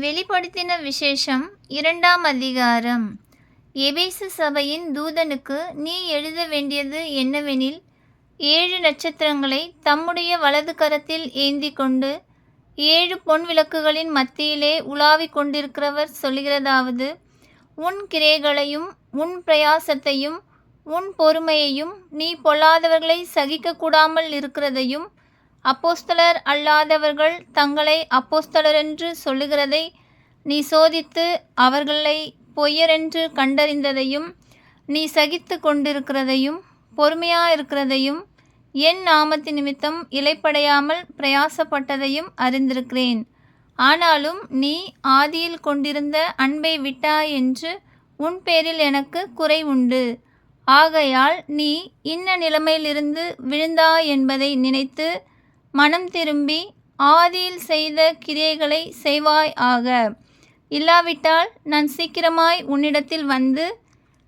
வெளிப்படுத்தின விசேஷம் 2ஆம் அதிகாரம். எபேசு சபையின் தூதனுக்கு நீ எழுத வேண்டியது என்னவெனில், 7 நட்சத்திரங்களை தம்முடைய வலது கரத்தில் ஏந்தி கொண்டு 7 பொன் விளக்குகளின் மத்தியிலே உலாவிக் கொண்டிருக்கிறவர் சொல்லுகிறதாவது: உன் கிரியைகளையும் உன் பிரயாசத்தையும் உன் பொறுமையையும், நீ பொல்லாதவர்களை சகிக்கக்கூடாமல் இருக்கிறதையும், அப்போஸ்தலர் அல்லாதவர்கள் தங்களை அப்போஸ்தலரென்று சொல்லுகிறதை நீ சோதித்து அவர்களை பொய்யரென்று கண்டறிந்ததையும், நீ சகித்து கொண்டிருக்கிறதையும் பொறுமையாயிருக்கிறதையும், என் நாமத்து நிமித்தம் இளைப்படையாமல் பிரயாசப்பட்டதையும் அறிந்திருக்கிறேன். ஆனாலும் நீ ஆதியில் கொண்டிருந்த அன்பை விட்டாய் என்று உன் பேரில் எனக்கு குறை உண்டு. ஆகையால் நீ இன்ன நிலைமையிலிருந்து விழுந்தாய் என்பதை நினைத்து மனம் திரும்பி ஆதியில் செய்த கிரியைகளை செய்வாய் ஆக. இல்லாவிட்டால் நான் சீக்கிரமாய் உன்னிடத்தில் வந்து,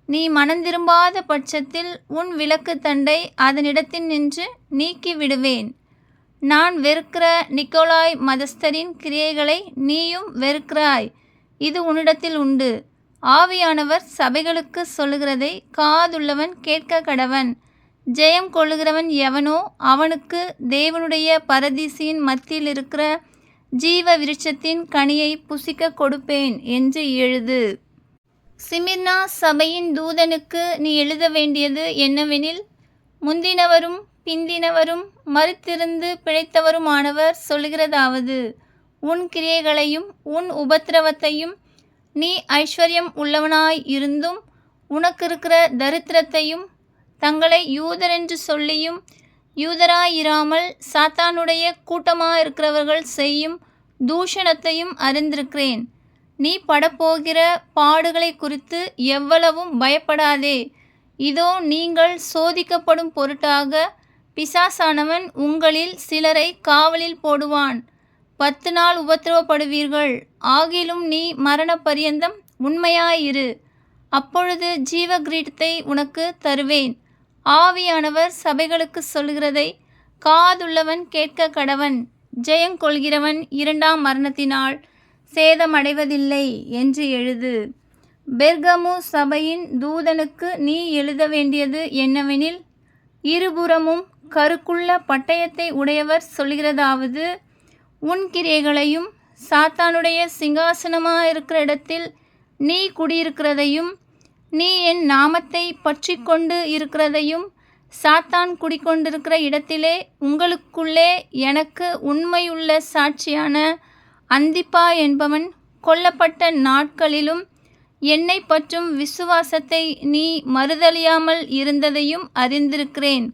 நீ மனந்திரும்பாத பட்சத்தில் உன் விளக்கு தண்டை அதனிடத்தில் நின்று நீக்கி விடுவேன். நான் வெறுக்கிற நிக்கோலாய் மதஸ்தரின் கிரியைகளை நீயும் வெறுக்கிறாய். இது உன்னிடத்தில் உண்டு. ஆவியானவர் சபைகளுக்கு சொல்லுகிறதை காதுள்ளவன் கேட்க கடவன். ஜெயம் கொள்ளுகிறவன் எவனோ அவனுக்கு தேவனுடைய பரதீசின் மத்தியில் இருக்கிற ஜீவ விருட்சத்தின் கனியை புசிக்க கொடுப்பேன் என்று எழுது. சிமிர்னா சபையின் தூதனுக்கு நீ எழுத வேண்டியது என்னவெனில், முந்தினவரும் பிந்தினவரும் மரித்திருந்து பிழைத்தவருமானவர் சொல்லுகிறதாவது: உன் கிரியைகளையும் உன் உபத்திரவத்தையும், நீ ஐஸ்வர்யம் உள்ளவனாய் இருந்தும் உனக்கிருக்கிற தரித்திரத்தையும், தங்களை யூதரென்று சொல்லியும் யூதராயிராமல் சாத்தானுடைய கூட்டமாயிருக்கிறவர்கள் செய்யும் தூஷணத்தையும் அறிந்திருக்கிறேன். நீ படப்போகிற பாடுகளை குறித்து எவ்வளவும் பயப்படாதே. இதோ நீங்கள் சோதிக்கப்படும் பொருட்டாக பிசாசானவன் உங்களில் சிலரை காவலில் போடுவான். 10 நாள் உபத்திரவப்படுவீர்கள். ஆகிலும் நீ மரண பரியந்தம் உண்மையாயிரு. அப்பொழுது ஜீவ கிரீடத்தை உனக்கு தருவேன். ஆவியானவர் சபைகளுக்கு சொல்லுகிறதை காதுள்ளவன் கேட்க கடவன். ஜெயம் கொள்கிறவன் 2ஆம் மரணத்தினால் சேதமடைவதில்லை என்று எழுது. பெர்கமு சபையின் தூதனுக்கு நீ எழுத வேண்டியது என்னவெனில், இருபுறமும் கருக்குள்ள பட்டயத்தை உடையவர் சொல்லுகிறதாவது: உன் கிரியைகளையும் சாத்தானுடைய சிங்காசனமாயிருக்கிற இடத்தில் நீ குடியிருக்கிறதையும், நீ என் நாமத்தை பற்றி கொண்டு இருக்கிறதையும், சாத்தான் குடிக்கொண்டிருக்கிற இடத்திலே உங்களுக்குள்ளே எனக்கு உண்மையுள்ள சாட்சியான அந்திப்பா என்பவன் கொல்லப்பட்ட நாட்களிலும் என்னை பற்றும் விசுவாசத்தை நீ மறுதலியாமல் இருந்ததையும் அறிந்திருக்கிறேன்.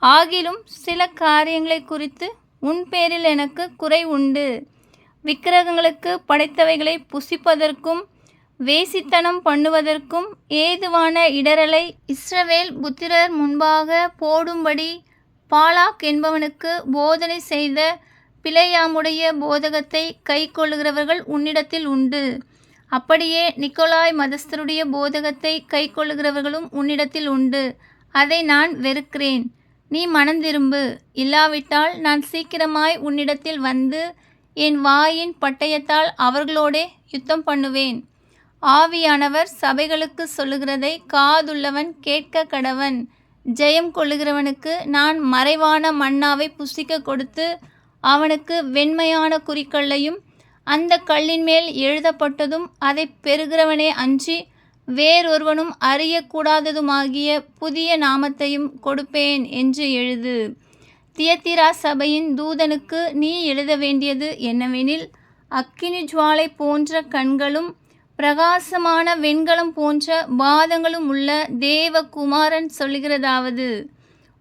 ஆகிலும் சில காரியங்களை குறித்து உன் பேரில் எனக்கு குறை உண்டு. விக்கிரகங்களுக்கு படைத்தவைகளை புசிப்பதற்கும் வேசித்தனம் பண்ணுவதற்கும் ஏதுவான இடரலை இஸ்ரவேல் புத்திரர் முன்பாக போடும்படி பாலாக் என்பவனுக்கு போதனை செய்த பிலேயாமுடைய போதகத்தை கை கொள்ளுகிறவர்கள் உன்னிடத்தில் உண்டு. அப்படியே நிக்கோலாய் மதஸ்தருடைய போதகத்தை கை கொள்ளுகிறவர்களும் உன்னிடத்தில் உண்டு. அதை நான் வெறுக்கிறேன். நீ மனந்திரும்பு. இல்லாவிட்டால் நான் சீக்கிரமாய் உன்னிடத்தில் வந்து என் வாயின் பட்டயத்தால் அவர்களோடே யுத்தம் பண்ணுவேன். ஆவியானவர் சபைகளுக்கு சொல்லுகிறதை காதுள்ளவன் கேட்க கடவன். ஜெயம் கொள்ளுகிறவனுக்கு நான் மறைவான மன்னாவை புசிக்க கொடுத்து, அவனுக்கு வெண்மையான குறிக்கல்லையும் அந்த கல்லின் மேல் எழுதப்பட்டதும் அதை பெறுகிறவனே அன்றி வேறொருவனும் அறியக்கூடாததுமாகிய புதிய நாமத்தையும் கொடுப்பேன் என்று எழுது. தியத்திரா சபையின் தூதனுக்கு நீ எழுத வேண்டியது என்னவெனில், அக்கினி ஜுவாலை போன்ற கண்களும் பிரகாசமான வெண்கலம் போன்ற பாதங்களும் உள்ள தேவகுமாரன் சொல்லுகிறதாவது: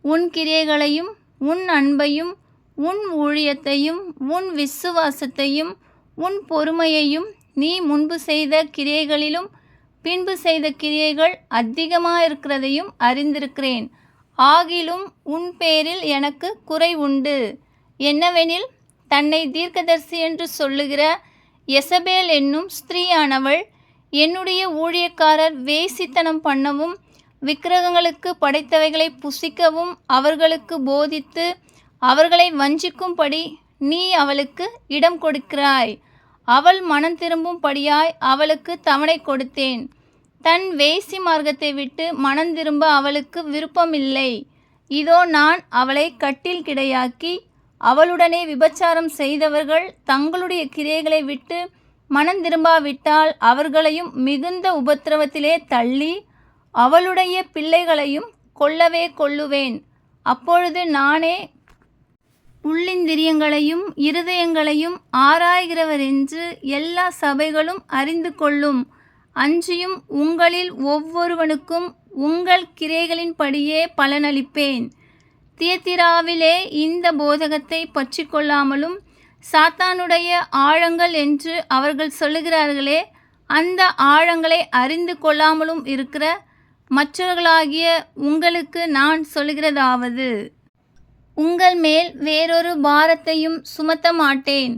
உன் கிரியைகளையும் உன் அன்பையும் உன் ஊழியத்தையும் உன் விசுவாசத்தையும் உன் பொறுமையையும், நீ முன்பு செய்த கிரியைகளிலும் பின்பு செய்த கிரியைகள் அதிகமாயிருக்கிறதையும் அறிந்திருக்கிறேன். ஆகிலும் உன் பேரில் எனக்கு குறை உண்டு. என்னவெனில், தன்னை தீர்க்கதரிசி என்று சொல்லுகிற யெசபேல் என்னும் ஸ்திரீயானவள் என்னுடைய ஊழியக்காரர் வேசித்தனம் பண்ணவும் விக்கிரகங்களுக்கு படைத்தவைகளை புசிக்கவும் அவர்களுக்கு போதித்து அவர்களை வஞ்சிக்கும்படி நீ அவளுக்கு இடம் கொடுக்கிறாய். அவள் மனம் திரும்பும்படியாய் அவளுக்கு தவணை கொடுத்தேன். தன் வேசி மார்க்கத்தை விட்டு மனம் திரும்ப அவளுக்கு விருப்பமில்லை. இதோ நான் அவளை கட்டில் கிடையாக்கி, அவளுடனே விபச்சாரம் செய்தவர்கள் தங்களுடைய கிரியைகளை விட்டு மனம் திரும்பாவிட்டால் அவர்களையும் மிகுந்த உபத்திரவத்திலே தள்ளி அவளுடைய பிள்ளைகளையும் கொல்லவே கொல்லுவேன். அப்பொழுது நானே உள்ளிந்திரியங்களையும் இருதயங்களையும் ஆராய்கிறவரென்று எல்லா சபைகளும் அறிந்து கொள்ளும். அன்றியும் உங்களில் ஒவ்வொருவனுக்கும் உங்கள் கிரியைகளின்படியே பலனளிப்பேன். தியத்திராவிலே இந்த போதகத்தை பற்றி கொள்ளாமலும் சாத்தானுடைய ஆழங்கள் என்று அவர்கள் சொல்லுகிறார்களே, அந்த ஆழங்களை அறிந்து கொள்ளாமலும் இருக்கிற மற்றவர்களாகிய உங்களுக்கு நான் சொல்லுகிறதாவது, உங்கள் மேல் வேறொரு பாரத்தையும் சுமத்த மாட்டேன்.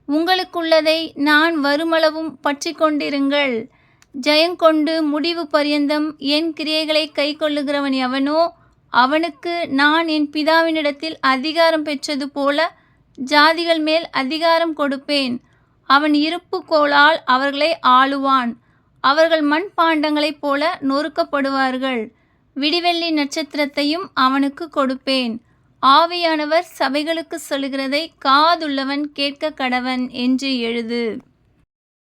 உங்களுக்குள்ளதை நான் வருமளவும் பற்றி கொண்டிருங்கள். ஜெயங்கொண்டு முடிவு பரியந்தம் என் கிரியைகளை கைக்கொள்ளுகிறவன் எவனோ அவனுக்கு நான் என் பிதாவினிடத்தில் அதிகாரம் பெற்றது போல ஜாதிகள் மேல் அதிகாரம் கொடுப்பேன். அவன் இருப்பு கோலால் அவர்களை ஆளுவான். அவர்கள் மண்பாண்டங்களைப் போல நொறுக்கப்படுவார்கள். விடிவெள்ளி நட்சத்திரத்தையும் அவனுக்கு கொடுப்பேன். ஆவியானவர் சபைகளுக்கு சொல்லுகிறதை காதுள்ளவன் கேட்க கடவன் என்று எழுது.